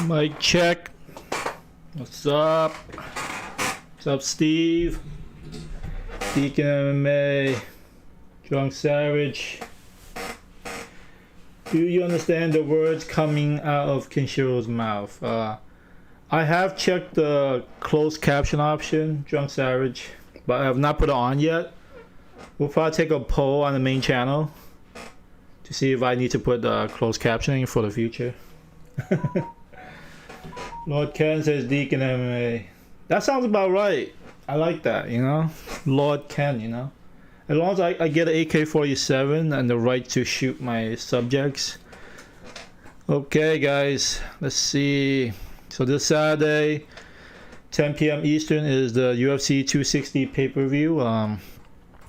Mic check. What's up? What's up, Steve? Deacon MMA. Drunk Savage. Do you understand the words coming out of Kinshiro's mouth? I have checked the closed caption option, Drunk Savage, but I have not put it on yet. We'll probably take a poll on the main channel to see if I need to put closed captioning for the future. Lord Ken says Deacon MMA. That sounds about right. I like that, you know? Lord Ken, you know? As long as I get an AK-47 and the right to shoot my subjects. Okay, guys. Let's see. So this Saturday, 10 p.m. Eastern is the UFC 260 pay-per-view.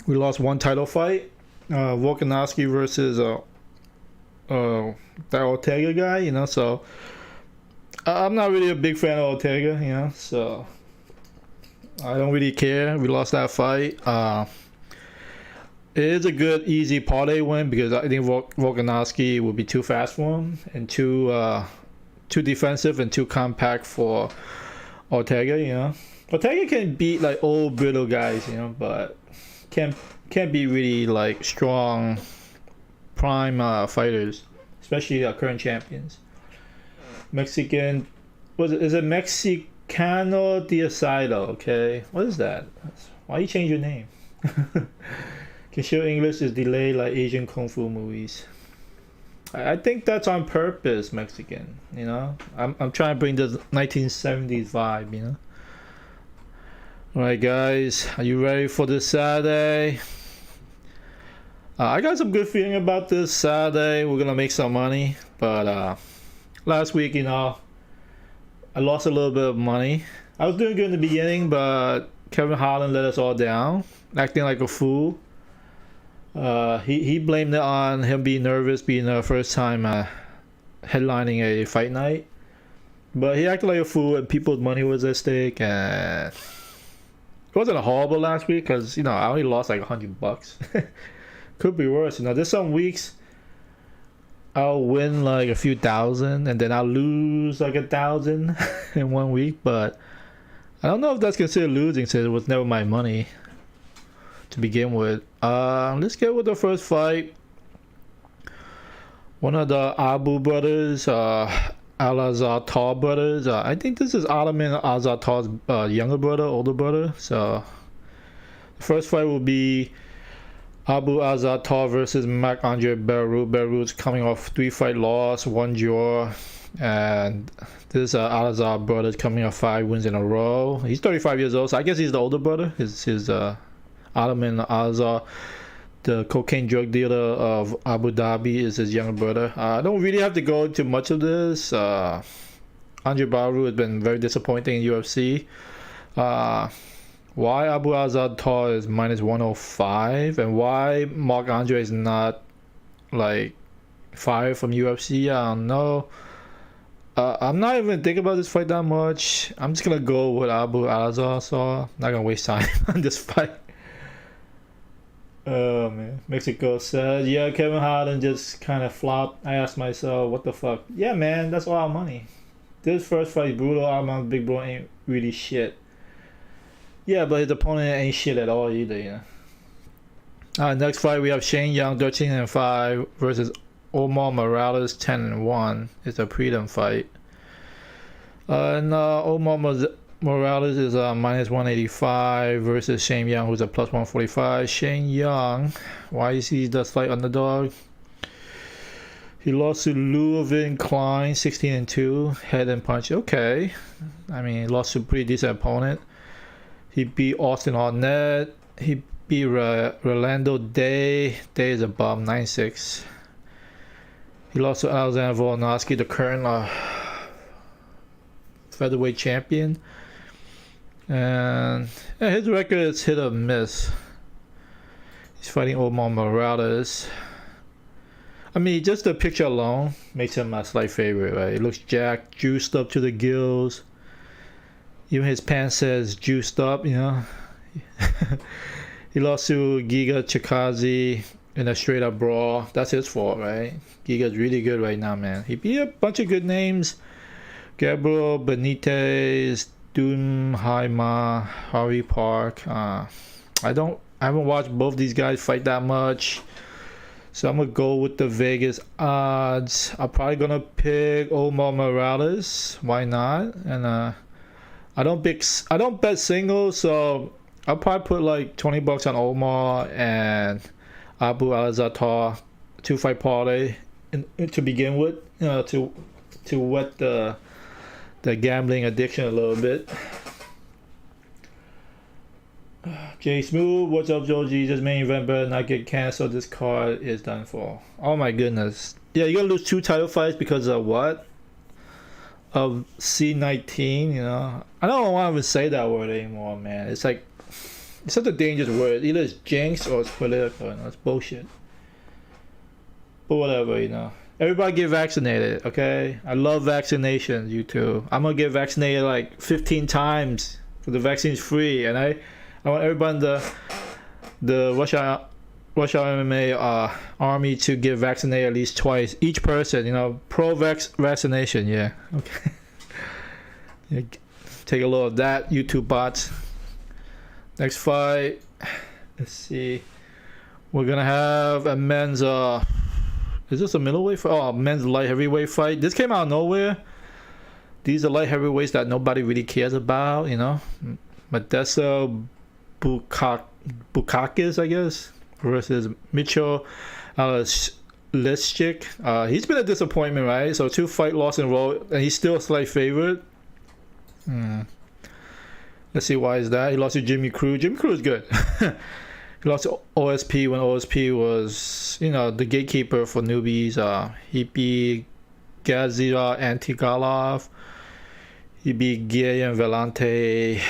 We lost one title fight. Volkanovski versus that Ortega guy, you know? So I'm not really a big fan of Ortega, you know? So I don't really care. We lost that fight. It is a good, easy parlay win because I think Volkanovski will be too fast for him and too defensive and too compact for Ortega, you know. Ortega can beat like old brittle guys, you know, but can't be really like strong prime fighters, especially current champions. Mexican, is it Mexicano Diosado? Okay, what is that? Why you change your name? Kinshiru English is delayed like Asian kung fu movies. I think that's on purpose, Mexican. You know, I'm trying to bring the 1970s vibe. You know. All right, guys, are you ready for this Saturday? I got some good feeling about this Saturday. We're gonna make some money, but last week, you know, I lost a little bit of money. I was doing good in the beginning, but Kevin Holland let us all down, acting like a fool. He blamed it on him being nervous, being the first time headlining a fight night. But he acted like a fool, and people's money was at stake. And it wasn't horrible last week because, you know, I only lost like $100. Could be worse. You know, there's some weeks I'll win like a few thousand and then I'll lose like 1,000 in 1 week. But I don't know if that's considered losing since it was never my money to begin with. Let's get with the first fight. One of the Abu brothers, Al-Azhar brothers. I think this is Alamin Azhar younger brother, older brother. So the first fight will be Abu Azhar versus Marc-Andre Barrou. Barrou's coming off 3-fight loss, 1 draw. And this Al-Azhar brother is coming off 5 wins in a row. He's 35 years old, so I guess he's the older brother. His Alamin Azhar, the cocaine drug dealer of Abu Dhabi, is his younger brother. I don't really have to go into much of this. Andre Barrou has been very disappointing in UFC. Why Abu Azhar is minus 105 and why Marc-Andre is not like fired from UFC, I don't know. I'm not even thinking about this fight that much. I'm just gonna go with Abu Azhar, so not gonna waste time on this fight. Oh man, Mexico said, yeah, Kevin Holland just kind of flopped. I asked myself, what the fuck? Yeah, man, that's a lot of money. This first fight is brutal. I'm Big Bro ain't really shit. Yeah, but his opponent ain't shit at all either, you know. Next fight we have Shane Young 13-5 versus Omar Morales 10-1. It's a prelim fight. And Omar Morales is minus 185 versus Shane Young, who's a plus 145. Shane Young, why is he the slight underdog? He lost to Louis Klein 16-2, head and punch. Okay, I mean, he lost to a pretty decent opponent. He beat Austin Arnett. He beat Rolando Day. Day is a bum, 9-6. He lost to Alexander Volkanovski, the current featherweight champion. And yeah, his record is hit or miss. He's fighting Omar Morales. I mean, just the picture alone makes him my slight favorite, right? He looks jacked, juiced up to the gills. Even his pants says juiced up, you know. He lost to Giga Chikadze in a straight up brawl. That's his fault, right? Giga's really good right now, man. He beat a bunch of good names. Gabriel Benitez, Doom Haima, Harvey Park. I haven't watched both these guys fight that much, so I'm gonna go with the Vegas odds. I'm probably gonna pick Omar Morales. Why not? And I don't bet singles, so I'll probably put like $20 on Omar and Abu Alzatar 2-fight parlay to begin with, to whet the gambling addiction a little bit. Jay Smooth, what's up, Joe G? This main event better not get canceled. This card is done for. Oh my goodness. Yeah, you're gonna lose 2 title fights because of what? Of C19, I don't want to even say that word anymore, man. It's like, it's such a dangerous word. Either it's jinx or it's political. It's bullshit. But whatever, Everybody get vaccinated, okay? I love vaccinations, you too. I'm gonna get vaccinated like 15 times because the vaccine's free, and I want everybody in the Russia MMA army to get vaccinated at least twice. Each person, vaccination, yeah. Okay. Yeah, take a look of that, YouTube bots. Next fight, let's see. We're gonna have a men's is this a middleweight fight? Oh, men's light heavyweight fight. This came out of nowhere. These are light heavyweights that nobody really cares about, Modesta Bukakis, I guess, versus Mitchell Leszczyk. He's been a disappointment, right? So 2 fight loss in a row, and he's still a slight favorite. Let's see, why is that? He lost to Jimmy Crute. Jimmy Crute is good. He lost to OSP when OSP was, the gatekeeper for newbies. He beat Gazira Antigalov. He beat Guillaume Vellante.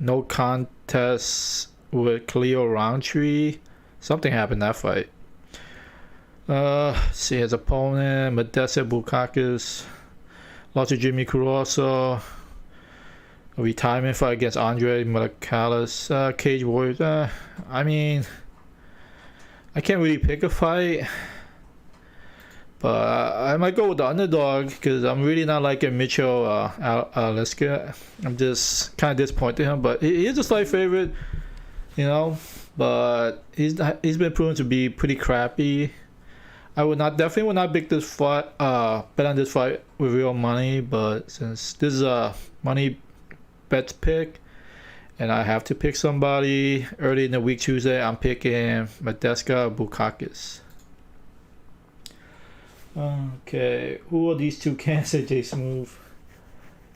No contest with Cleo Roundtree. Something happened that fight. See his opponent, Modesta Bukakis. Lost to Jimmy Crute also. A retirement fight against Andre Malakalis. Cage Warriors. I mean, I can't really pick a fight, but I might go with the underdog because I'm really not liking Mitchell Leszczyk. I'm just kind of disappointed in him, but he is a slight favorite, but he's been proven to be pretty crappy. I definitely would not bet on this fight with real money, but since this is a money bet pick and I have to pick somebody early in the week, Tuesday, I'm picking Modesta Bukakis. Okay, who are these 2 cancer? J Smooth.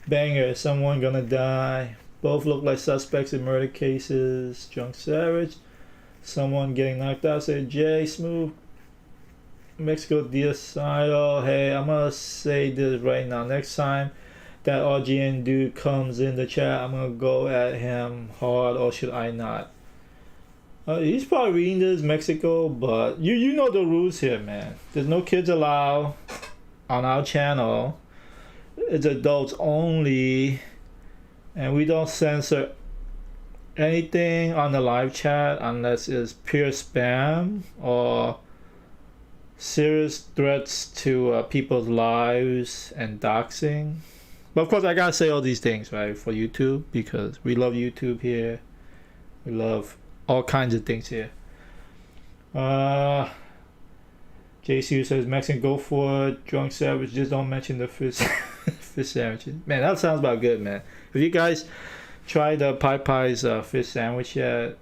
Banger, someone gonna die. Both look like suspects in murder cases. Drunk Savage. Someone getting knocked out. Say J Smooth. Mexico Diosado. Hey, I'm gonna say this right now. Next time that RGN dude comes in the chat, I'm gonna go at him hard, or should I not? He's probably reading this, Mexico, but you know the rules here, man. There's no kids allowed on our channel. It's adults only, and we don't censor anything on the live chat unless it's pure spam or serious threats to people's lives and doxing. But of course, I gotta say all these things, right, for YouTube, because we love YouTube here. We love all kinds of things here. JCU says, Mexican, go for it. Drunk Savage, just don't mention the fish sandwiches. Man, that sounds about good, man. If you guys try the Pies fish sandwich yet,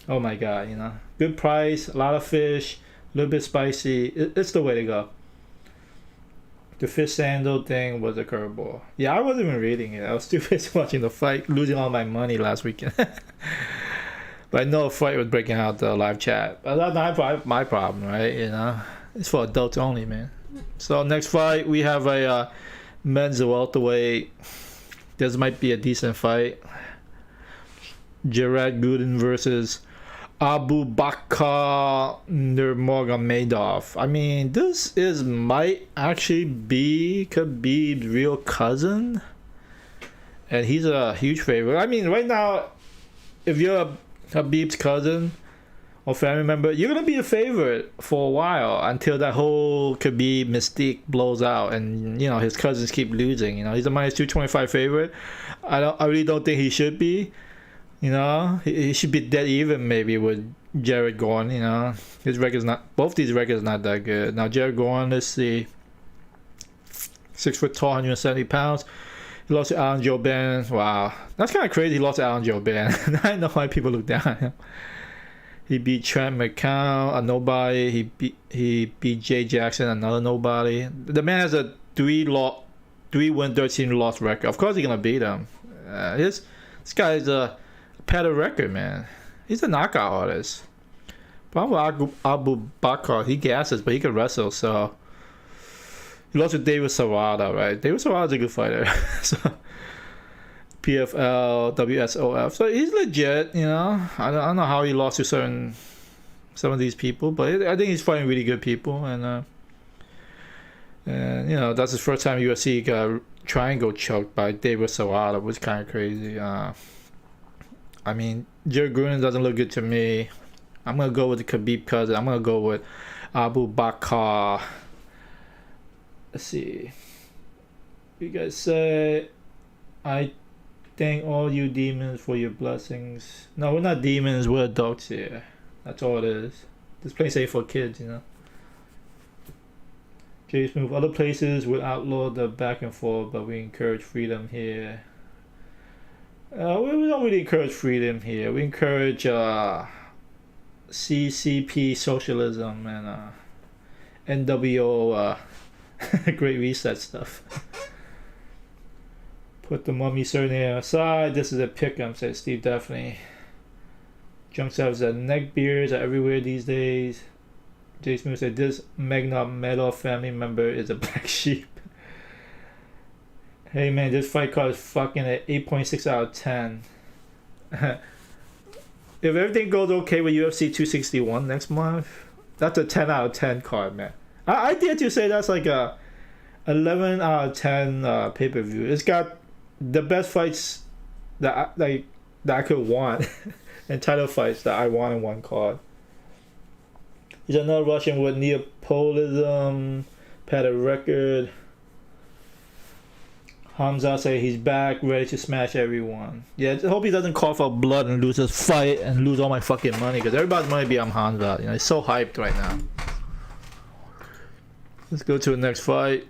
oh my god, good price, a lot of fish, a little bit spicy. It's the way to go. The fish sandal thing was a curveball. Yeah, I wasn't even reading it. I was too busy watching the fight, losing all my money last weekend. But I know a fight was breaking out the live chat. But that's not my problem, right? It's for adults only, man. So next fight, we have a men's welterweight. This might be a decent fight. Gerard Gooden versus Abu Bakr Nurmagomedov. I mean, this might actually be Khabib's real cousin, and he's a huge favorite. I mean, right now, if you're Khabib's cousin or family member, you're gonna be a favorite for a while until that whole Khabib mystique blows out, and you know his cousins keep losing. You know, he's a minus 225 favorite. I really don't think he should be. You know, he should be dead even maybe with Jared Gordon. You know, his record's not. Both these records not that good. Now Jared Gordon, let's see, 6 foot tall, 170 pounds. He lost to Alan Jouban. Wow, that's kind of crazy. He lost to Alan Jouban. I know why people look down on him. He beat Trent McCown, a nobody. He beat Jay Jackson, another nobody. The man has a 3-win, 13-loss record. Of course, he's gonna beat him. This guy's a padded record, man. He's a knockout artist. Probably Abu Bakr. He gasses, but he can wrestle. So he lost to David Serrata, right? David Serrata's a good fighter. So PFL, WSOF. So he's legit, you know. I don't know how he lost to some of these people, but I think he's fighting really good people, and you know that's his first time UFC got triangle choked by David Serrata, which is kind of crazy. I mean, Jared Gruden doesn't look good to me. I'm gonna go with the Khabib cousin. I'm gonna go with Abu Bakr. Let's see. You guys say, I thank all you demons for your blessings. No, we're not demons. We're adults here. That's all it is. This place ain't for kids, you know. Jay Smooth. Other places would outlaw the back and forth, but we encourage freedom here. We don't really encourage freedom here. We encourage CCP socialism and NWO Great Reset stuff. Put the mummy surname aside. This is a pick'em, says Steve Definitely. Junk says that neck beards are everywhere these days. Jay Smooth said this Magna Metal family member is a black sheep. Hey man, this fight card is fucking at 8.6 out of 10. If everything goes okay with UFC 261 next month, that's a 10 out of 10 card, man. I dare to say that's like a 11 out of 10 pay-per-view. It's got the best fights that I could want and title fights that I want in one card. He's another Russian with Neapolitanism, padded record. Hamza say he's back, ready to smash everyone. Yeah, I hope he doesn't cough up blood and lose his fight and lose all my fucking money, because everybody's money be on Hamza. You know, he's so hyped right now. Let's go to the next fight.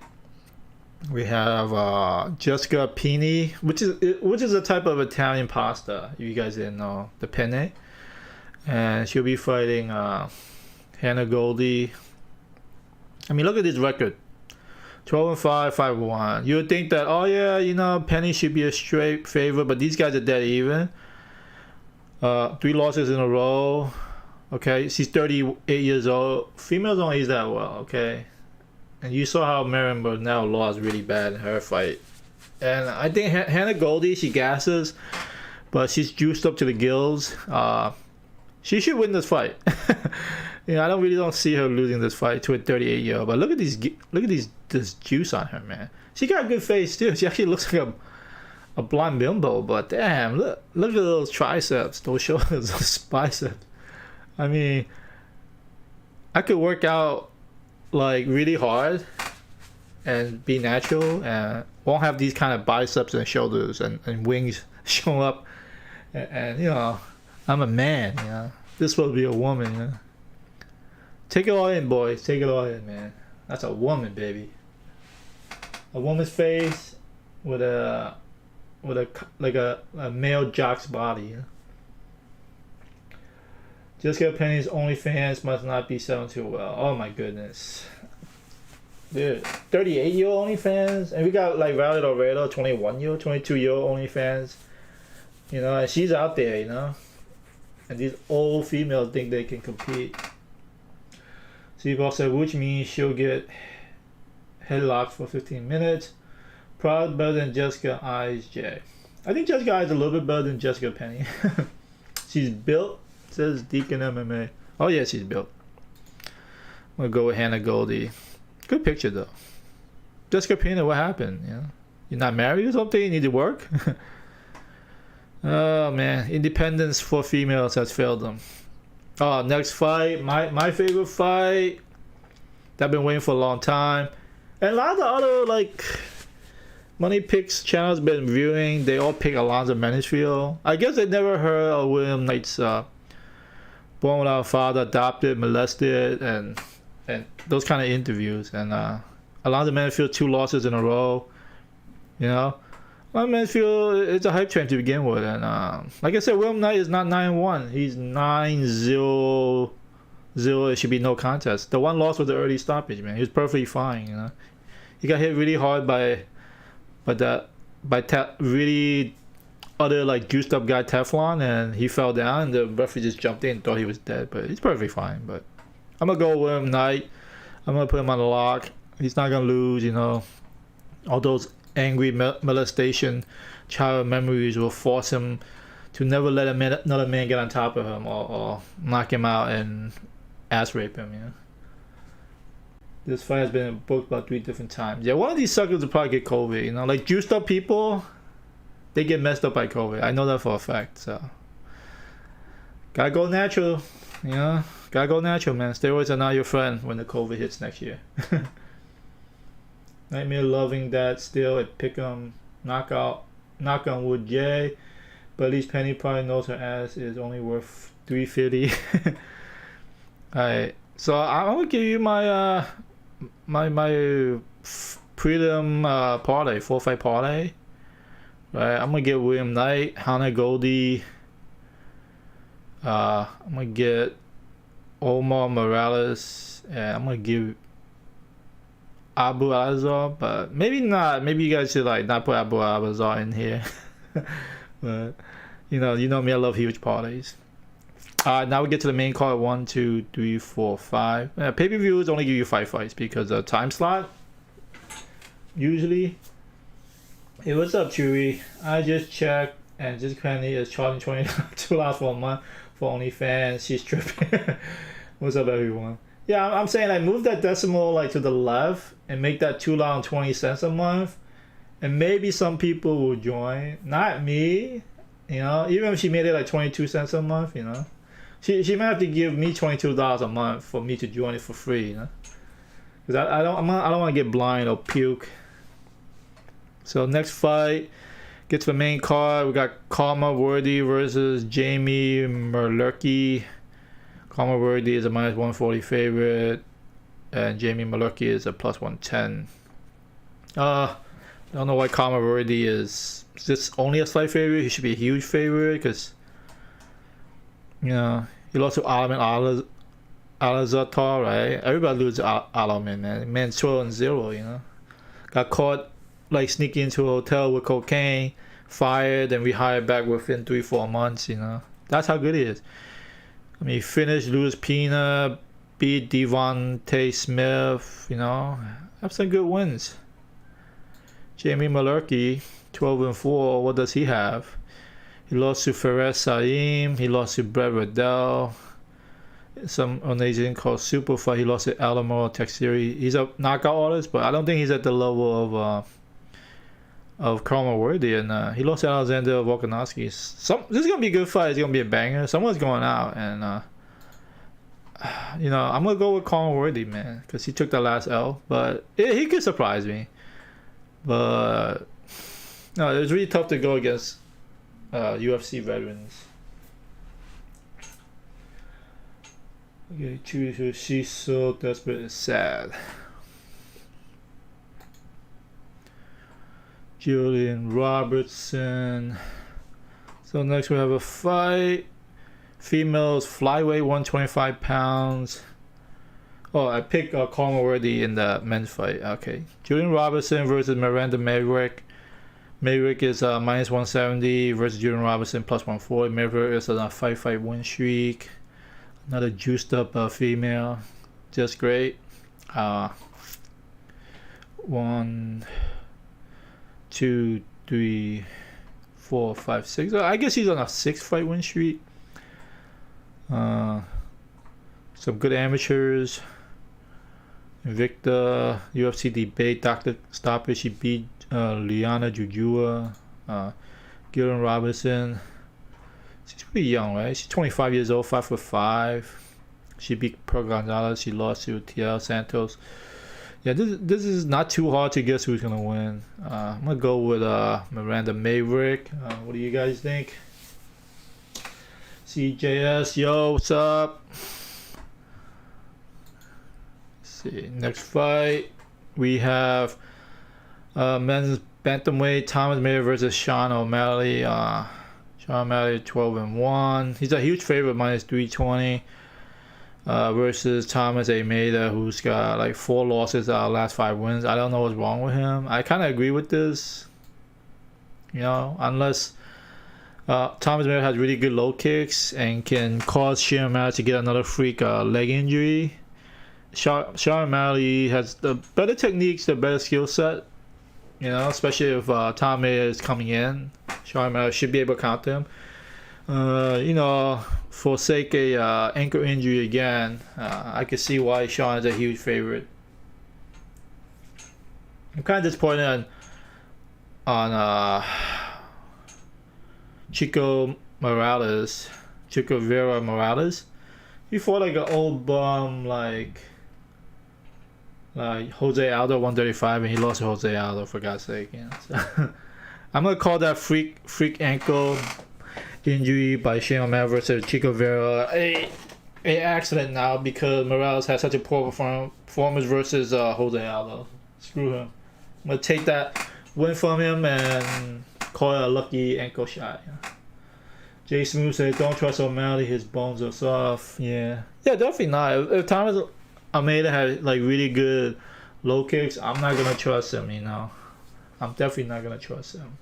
We have Jessica Pini, which is a type of Italian pasta. If you guys didn't know, the penne, and she'll be fighting Hannah Goldie. I mean, look at this record. 12-5, 5-1. You would think that, oh yeah, you know, Penny should be a straight favorite, but these guys are dead even. 3 losses in a row. Okay, she's 38 years old. Females don't age that well, okay? And you saw how Marion Burnell lost really bad in her fight. And I think Hannah Goldie, she gasses, but she's juiced up to the gills. She should win this fight. You know, I don't see her losing this fight to a 38-year-old. But look at this juice on her, man. She got a good face too. She actually looks like a blonde bimbo. But damn, look at those triceps, those shoulders, those biceps. I mean, I could work out like really hard and be natural and won't have these kind of biceps and shoulders and wings show up. And you know, I'm a man. You know, this supposed to be a woman. You know? Take it all in, boys. Take it all in, man. That's a woman, baby. A woman's face with a male jock's body. You know? Jessica Penny's OnlyFans must not be selling too well. Oh my goodness. Dude, 38-year-old OnlyFans, and we got like Valerie Loredo, 21-year-old, 22-year-old OnlyFans. You know, and she's out there, you know. And these old females think they can compete. Seaball said, which means she'll get headlocked for 15 minutes. Probably better than Jessica Eyes J. I think Jessica Eyes is a little bit better than Jessica Penny. She's built, says Deacon MMA. Oh yeah, she's built. I'm gonna go with Hannah Goldie. Good picture though. Jessica Penny, what happened? You know, you're not married or something? You need to work? Oh man, independence for females has failed them. Next fight, my favorite fight that I've been waiting for a long time, and a lot of the other like money picks channels been viewing. They all pick Alonzo Manisfield. I guess they never heard of William Knight's born without a father, adopted, molested, and those kind of interviews. And Alonzo Manisfield 2 losses in a row. You know, Alonzo Manisfield it's a hype train to begin with, and like I said, William Knight is not 9-1. He's 9-0. It should be no contest. The one loss was the early stoppage, man. He was perfectly fine. You know, he got hit really hard by really other like juiced up guy Teflon, and he fell down, and the referee just jumped in and thought he was dead, but he's perfectly fine. But I'm gonna go with him Knight. I'm gonna put him on the lock. He's not gonna lose, you know. All those angry molestation child memories will force him to never let another man get on top of him or knock him out and ass rape him, you know. This fight has been booked about 3 different times. Yeah, one of these suckers will probably get COVID, you know. Like juiced up people, they get messed up by COVID. I know that for a fact, so. Gotta go natural, you know. Gotta go natural, man. Steroids are not your friend when the COVID hits next year. Nightmare loving that still at Pick'em. Knock on wood, yay. But at least Penny probably knows her ass is only worth $350. Alright, so I'm gonna give you my my prelim parlay, 4-fight parlay. Right, I'm gonna get William Knight, Hannah Goldie. I'm gonna get Omar Morales, and I'm gonna give Abu Alazar, but maybe not. Maybe you guys should like not put Abu Alazar in here. But you know me, I love huge parlays. Now we get to the main card. 1, 2, 3, 4, 5. Pay-per-views only give you 5 fights because the time slot. Usually. Hey, what's up, Chewy? I just checked, and just Penny is charging $22 for a month for OnlyFans. She's tripping. What's up, everyone? Yeah, I'm saying like move that decimal like to the left and make that $2.20 a month, and maybe some people will join. Not me, you know. Even if she made it like 22 cents a month, you know. She might have to give me $22 a month for me to join it for free, you know. Cause I don't want to get blind or puke. So next fight, get to the main card. We got Karma Worthy versus Jamie Mullarkey. Karma Worthy is a -140 favorite, and Jamie Mullarkey is a +110. I don't know why Karma Worthy is just only a slight favorite. He should be a huge favorite because, you know, he lost to Alamin Alazatar, right? Everybody loses Alamin, man. Man's 12-0, you know. Got caught like sneaking into a hotel with cocaine, fired, and rehired back within 3-4 months, you know. That's how good he is. I mean, he finished Louis Pina, beat Devontae Smith, you know. Have some good wins. Jamie Mullarkey, 12-4. What does he have? He lost to Fares Saim. He lost to Brett Riddell. Some organization called Super Fight. He lost to Alamo Texiri. He's a knockout artist, but I don't think he's at the level of Karma Worthy, and he lost to Alexander Volkanovski. This is gonna be a good fight. It's gonna be a banger. Someone's going out, and you know, I'm gonna go with Karma Worthy, man, because he took the last L. But he could surprise me. But no, it's really tough to go against UFC veterans. Okay, she's so desperate, it's sad. Julian Robertson. So next we have a fight. Females flyweight, 125 pounds. Oh, I picked Karma Worthy in the men's fight. Okay. Julian Robertson versus Miranda Maverick. Maverick is -170 versus Julian Robertson +140. Maverick is on a 5-fight win streak. Another juiced up female. Just great. 1, 2, 3, 4, 5, 6. I guess he's on a 6-fight win streak. Some good amateurs. Invicta, UFC debate, Dr. Stoppage. She beat Liana Jujua. Gillian Robinson. She's pretty young, right? She's 25 years old, 5'5". She beat Pearl Gonzalez. She lost to TL Santos. Yeah, this is not too hard to guess who's gonna win. I'm gonna go with Miranda Maverick. What do you guys think? CJS, yo, what's up? Let's see, next fight we have men's bantamweight Thomas Mayer versus Sean O'Malley. Sean O'Malley 12-1. He's a huge favorite, minus 320. Versus Thomas Almeida, who's got like 4 losses out of last 5 wins. I don't know what's wrong with him. I kind of agree with this. You know, unless Thomas Almeida has really good low kicks and can cause Sean O'Malley to get another freak leg injury. Sean O'Malley has the better techniques, the better skill set. You know, especially if Thomas Almeida is coming in. Sean O'Malley should be able to counter him. You know, forsake a ankle injury again. I can see why Sean is a huge favorite. I'm kind of disappointed on Chico Vera Morales. He fought like an old bum, like Jose Aldo 135, and he lost to Jose Aldo, for God's sake. You know? So I'm gonna call that freak ankle injury by Shane O'Malley versus Chico Vera a accident now, because Morales had such a poor performance versus Jose Aldo. Screw him. I'm gonna take that win from him and call it a lucky ankle shot. Yeah. Jay Smooth said, "Don't trust O'Malley. His bones are soft." Yeah, definitely not. If Thomas Almeida had like really good low kicks, I'm not gonna trust him. You know, I'm definitely not gonna trust him.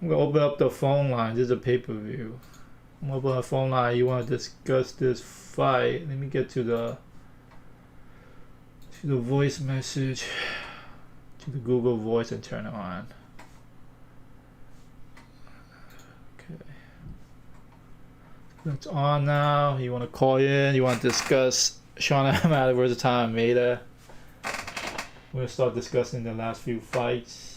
I'm gonna open up the phone line. This is a pay-per-view. I'm gonna open up the phone line. You want to discuss this fight? Let me get to the voice message, to the Google Voice, and turn it on. Okay, that's on now. You want to call in? You want to discuss Sean O'Malley versus Thomas Almeida? We're gonna start discussing the last few fights.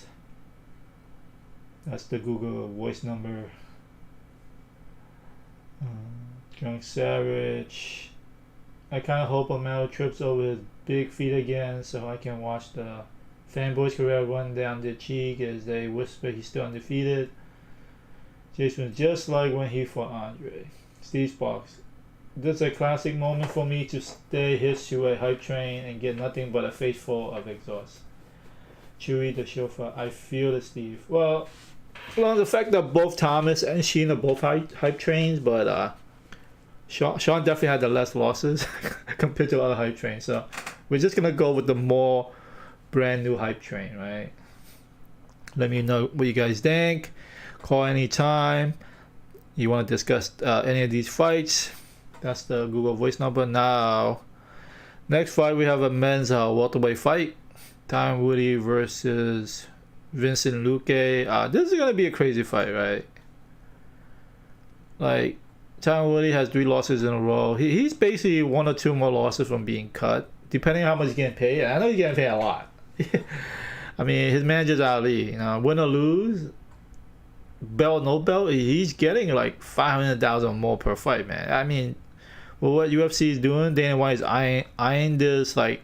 That's the Google Voice number. Drunk Savage. I kind of hope O'Malley trips over his big feet again, so I can watch the fanboys' career run down their cheek as they whisper he's still undefeated. Jason, just like when he fought Andre. Steve Sparks. This is a classic moment for me to stay hitched to a hype train and get nothing but a face full of exhaust. Chewy the chauffeur. I feel it, Steve. Well, the fact that both Thomas and Sheen are both hype trains, but Sean definitely had the less losses compared to other hype trains. So we're just gonna go with the more brand new hype train, right? Let me know what you guys think. Call anytime you want to discuss any of these fights. That's the Google Voice number. Now, next fight we have a men's welterweight fight. Tyron Woodley versus Vincent Luque. This is gonna be a crazy fight, right? Like, Tyron Woodley has 3 losses in a row. He's basically 1 or 2 more losses from being cut, depending on how much he's getting paid. I know he's getting paid a lot. I mean, his manager's Ali. You know, win or lose, belt no belt, he's getting like $500,000 more per fight, man. I mean, well, what UFC is doing, Dana White is eyeing this like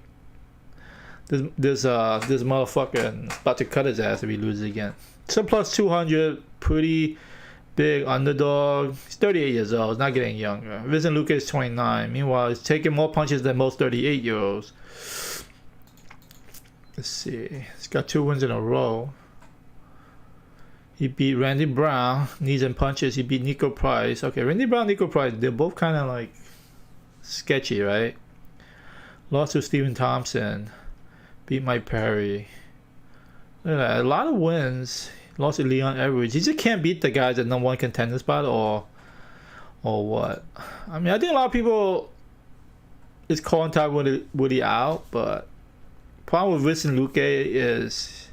this motherfucker about to cut his ass if he loses again. So plus 200, pretty big underdog. He's 38 years old. He's not getting younger. Vincent Luque is 29. Meanwhile, he's taking more punches than most 38-year-olds. Let's see. He's got 2 wins in a row. He beat Randy Brown, knees and punches. He beat Nico Price. Okay, Randy Brown, Nico Price, they're both kind of like sketchy, right? Lost to Stephen Thompson. Beat Mike Perry. Look at that. A lot of wins. Lost to Leon Edwards. He just can't beat the guys at #1 contender spot, or what? I mean, I think a lot of people is calling Tyron Woodley out, but problem with Vincent Luque is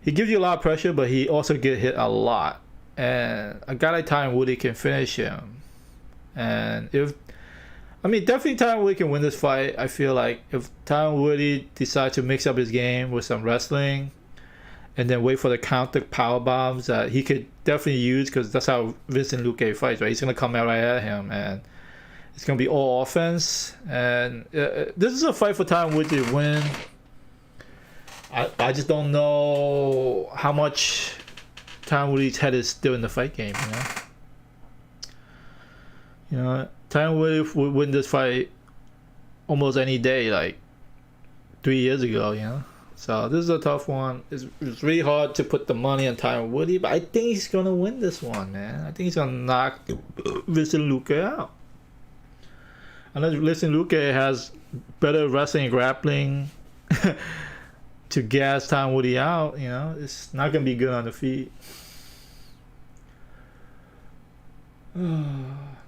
he gives you a lot of pressure, but he also get hit a lot. And a guy like Tyron Woodley can finish him. And definitely Tyron Woodley can win this fight. I feel like if Tyron Woodley decides to mix up his game with some wrestling and then wait for the counter power bombs that he could definitely use, because that's how Vincent Luque fights, right? He's gonna come out right at him, and it's gonna be all offense. And this is a fight for Tyron Woodley to win. I just don't know how much Tyron Woodley's head is still in the fight game. Tyron Woodley would win this fight almost any day, like 3 years ago. So this is a tough one. It's really hard to put the money on Tyron Woodley, but I think he's gonna win this one, man. I think he's gonna knock Vincent Luque out. Unless Vincent Luque has better wrestling and grappling to gas Tyron Woodley out, it's not gonna be good on the feet.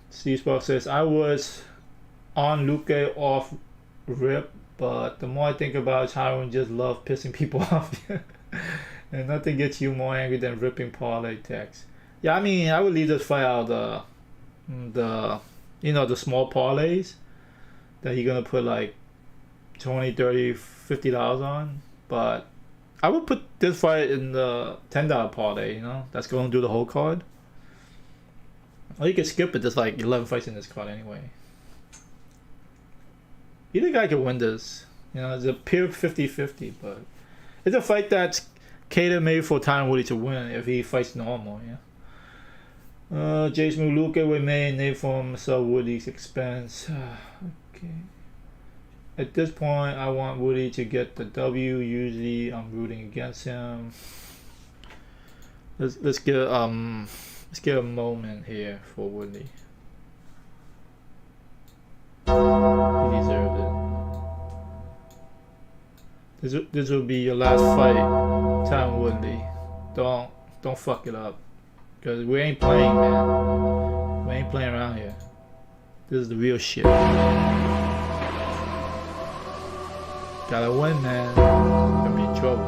Steve Sparks says, I was on Luque off rip, but the more I think about it, Tyron just loves pissing people off. And nothing gets you more angry than ripping parlay text. Yeah, I mean, I would leave this fight out the small parlays that you're gonna put like $20, $30, $50 on. But I would put this fight in the $10 parlay, that's gonna do the whole card. Or you can skip it, there's like 11 fights in this card anyway. Either guy can win this. It's a pure 50-50, but it's a fight that's catered made for Tyron Woodley to win if he fights normal, Jason Luque will remain named for himself Woodley's expense. Okay. At this point, I want Woodley to get the W. Usually, I'm rooting against him. Let's get a moment here for Woodley. He deserved it. This will be your last fight, Tyron Woodley. Don't fuck it up, because we ain't playing, man. We ain't playing around here. This is the real shit. Gotta win, man. Gonna be in trouble.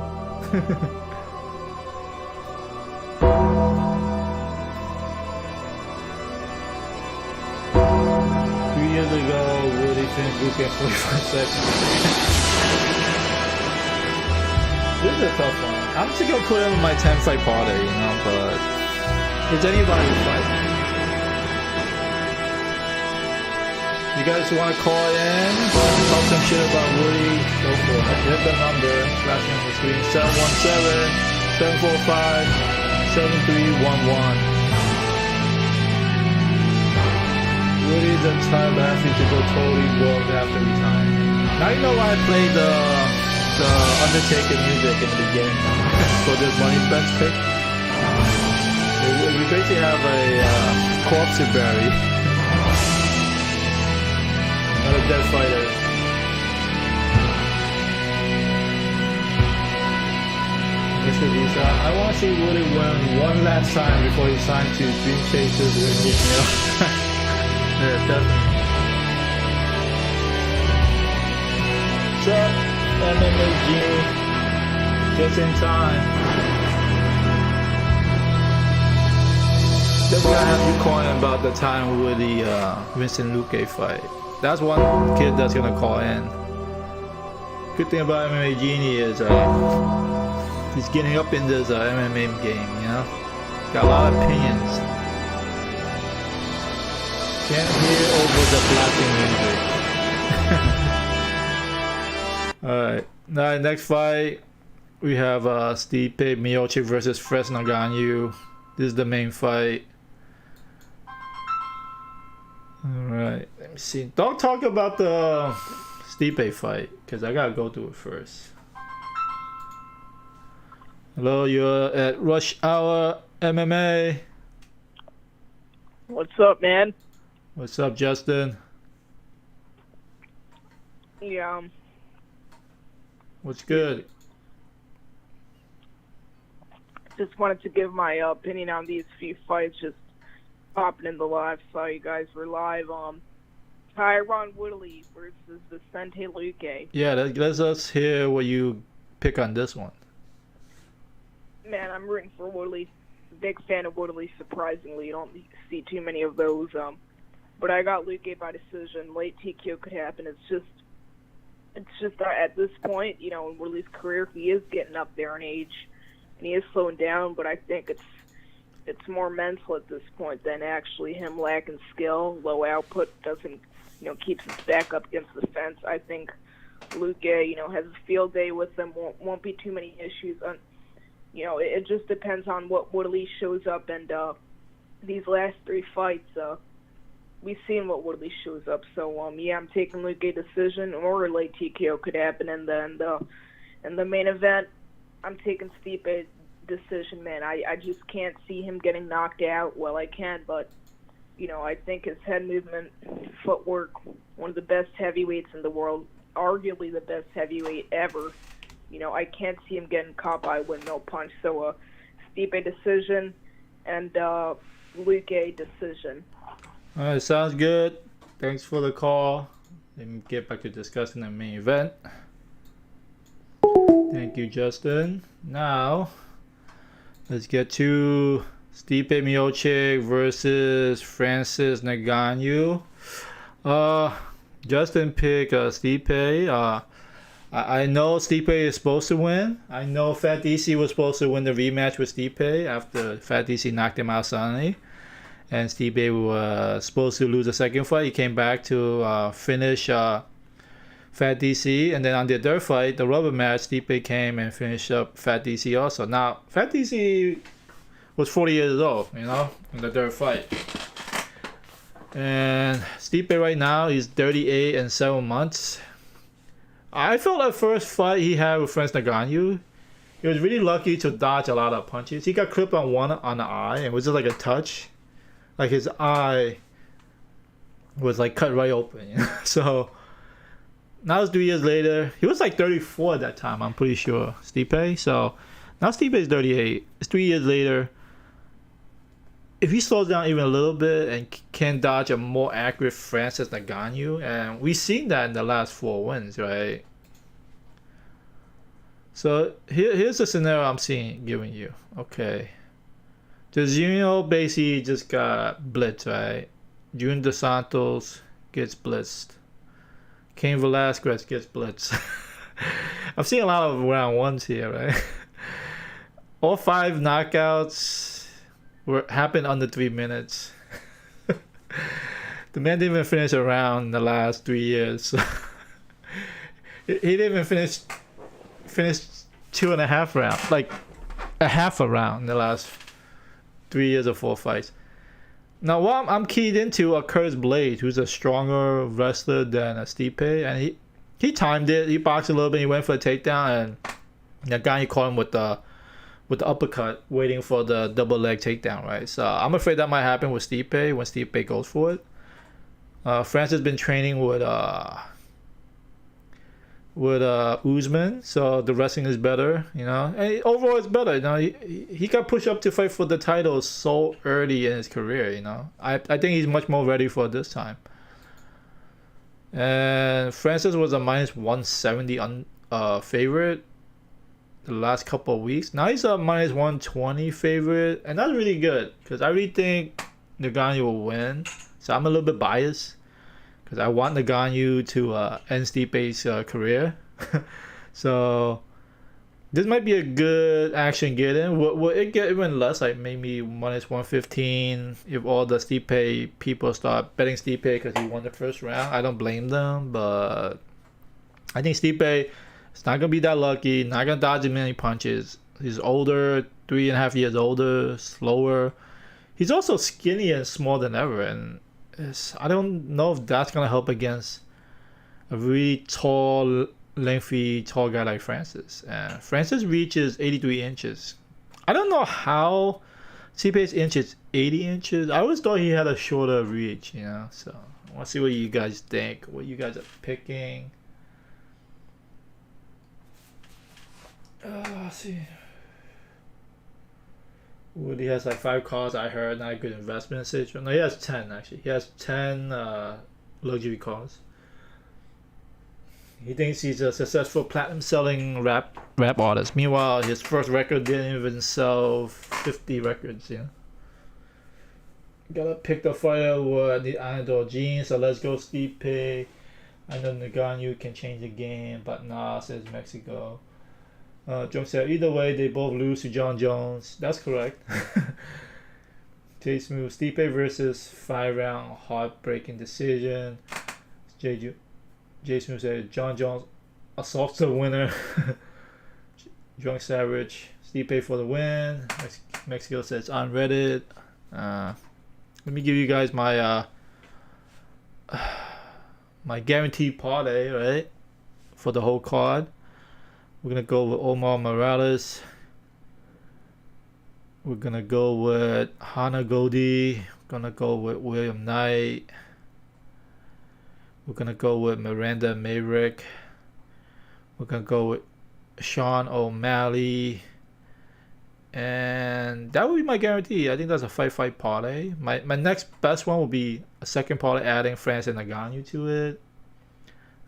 3 years ago, Woodley finished Luque in 45 seconds. This is a tough one. I'm just gonna put him in my 10 fight parlay, but it's anybody's fight. You guys want to call in, talk some shit about Woodley, go for it. Hit the number, flashing on the screen, 717-745-7311. Woodley's a type of athlete to go totally broke after retiring. Now you know why I played the Undertaker music in the beginning for this money bets pick. We basically have a corpse to bury. Another dead fighter. Mr. Visa, I want to see Woodley win one last time before he signs to Dream Chasers with Nick Neal. Yeah, definitely. What's up? MMAG, just in time. Just gotta have you calling about the time with the Vincent Luque fight. That's one kid that's gonna call in. Good thing about MMA Genie is he's getting up in this MMA game, Got a lot of opinions. Can't hear over the blasting music. Alright, now next fight we have Stipe Miocic versus Fresno NGANNOU. This is the main fight. Alright, let me see. Don't talk about the Stipe fight, because I gotta go through it first. Hello, you're at Rush Hour MMA. What's up, man? What's up, Justin? Yeah. What's good? Just wanted to give my opinion on these few fights. Just popping in the live, saw you guys were live. Tyron Woodley versus Vicente Luque. Yeah, let's hear what you pick on this one. Man, I'm rooting for Woodley. Big fan of Woodley. Surprisingly, you don't see too many of those. But I got Luque by decision. Late TKO could happen. It's just at this point, in Woodley's career, he is getting up there in age. and he is slowing down, but I think it's more mental at this point than actually him lacking skill. Low output doesn't, keeps his back up against the fence. I think Luke, has a field day with them. Won't be too many issues. It just depends on what Woodley shows up, and these last 3 fights, we've seen what Woodley shows up. So I'm taking Luke decision, or a late TKO could happen, and then in the main event, I'm taking Stipe decision, man. I just can't see him getting knocked out. Well, I can, but I think his head movement, footwork, one of the best heavyweights in the world, arguably the best heavyweight ever. I can't see him getting caught by with no punch. So Stipe decision and Luke decision. All right, sounds good. Thanks for the call. Let me get back to discussing the main event. Thank you, Justin. Now, let's get to Stipe Miocic versus Francis Ngannou. Justin picked Stipe. I know Stipe is supposed to win. I know Fat DC was supposed to win the rematch with Stipe after Fat DC knocked him out suddenly. And Stipe was supposed to lose the second fight. He came back to finish Fat DC. And then on the third fight, the rubber match, Stipe came and finished up Fat DC also. Now, Fat DC was 40 years old, in the third fight. And Stipe right now is 38 and 7 months. I felt that first fight he had with Francis Ngannou, he was really lucky to dodge a lot of punches. He got clipped on one on the eye, and it was just like a touch. Like his eye was like cut right open. So now it's 3 years later. He was like 34 at that time, I'm pretty sure, Stipe. So now Stipe is 38. It's 3 years later. If he slows down even a little bit and can dodge a more accurate Francis Ngannou, and we've seen that in the last 4 wins, right? So here's the scenario I'm giving you. Okay. Junior basically just got blitzed, right? Junior Dos Santos gets blitzed. Cain Velasquez gets blitzed. I've seen a lot of round ones here, right? All 5 knockouts happened under 3 minutes. The man didn't even finish a round in the last 3 years. He didn't even finish 2.5 rounds, like a half a round in the last 3 years of 4 fights. Now, what I'm keyed into Curtis Blades, who's a stronger wrestler than Stipe, and he timed it. He boxed a little bit. He went for a takedown, and the guy caught him with the uppercut, waiting for the double leg takedown, right? So I'm afraid that might happen with Stipe when Stipe goes for it. France has been training with Usman, so the wrestling is better, And overall, it's better, He got pushed up to fight for the title so early in his career, I think he's much more ready for this time. And Francis was a minus 170 favorite the last couple of weeks. Now he's a minus 120 favorite, and that's really good because I really think Ngannou will win. So I'm a little bit biased because I want Ngannou to end Stipe's career. So this might be a good action get in. Will it get even less, like maybe minus 115 if all the Stipe people start betting Stipe because he won the first round? I don't blame them, but I think Stipe is not going to be that lucky, not going to dodge as many punches. He's older, 3.5 years older, slower. He's also skinny and small than ever, and I don't know if that's going to help against a really tall, lengthy, tall guy like Francis. And Francis reaches 83 inches. I don't know how Stipe's inch is 80 inches. I always thought he had a shorter reach, So I want to see what you guys think, what you guys are picking. Let's see. Woody has like 5 cars. I heard, not a good investment situation. No, he has 10 actually. He has 10 luxury cars. He thinks he's a successful platinum selling rap artist. Meanwhile, his first record didn't even sell 50 records. Gotta pick the fighter with the underdog genes. So let's go Stipe. I know Ngannou can change the game, but nah, says Mexico. Jung said either way they both lose to John Jones. That's correct. Jay Smooth, Stipe versus 5-round heartbreaking decision. Jay Smooth said John Jones assaults the winner. Drunk Savage, Stipe for the win. Mexico says on Reddit. Let me give you guys my my guaranteed parlay, right, for the whole card. We're gonna go with Omar Morales. We're gonna go with Hana Goldie. We're gonna go with William Knight. We're gonna go with Miranda Maverick. We're gonna go with Sean O'Malley. And that would be my guarantee. I think that's a 5-fight parlay. My next best one will be a second parlay adding Francis Ngannou to it.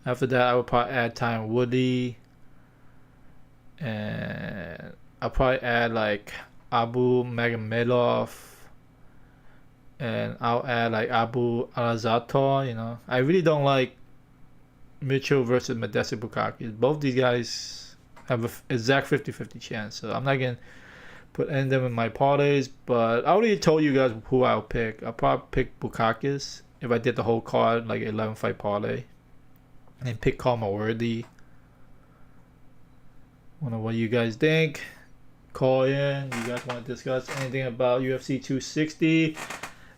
After that, I would probably add Tyron Woodley. And I'll probably add like Abu Magomedov. And I'll add like Abu Alazator, you know. I really don't like Mitchell versus Modestas Bukkakis. Both these guys have an exact 50-50 chance. So I'm not going to put any of them in my parlays. But I already told you guys who I'll pick. I'll probably pick Bukkakis if I did the whole card, like 11-fight parlay. And pick Calma Worthy. I don't know what you guys think. Call in. You guys want to discuss anything about UFC 260?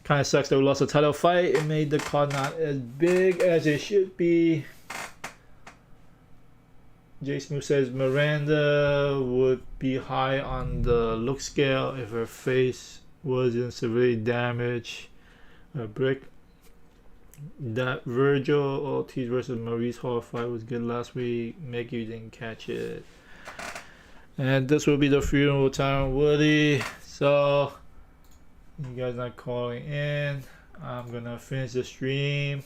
Kind of sucks that we lost a title fight. It made the card not as big as it should be. Jay Smooth says Miranda would be high on the look scale if her face wasn't severely damaged. A brick. That Virgil Ortiz versus Maurice Hall fight was good last week. Make you didn't catch it. And this will be the funeral of Tyron Woodley. So you guys not calling in. I'm gonna finish the stream.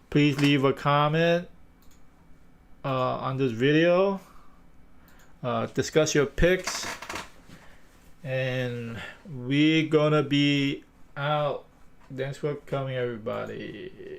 Please leave a comment on this video. Discuss your picks, and we're gonna be out. Thanks for coming, everybody.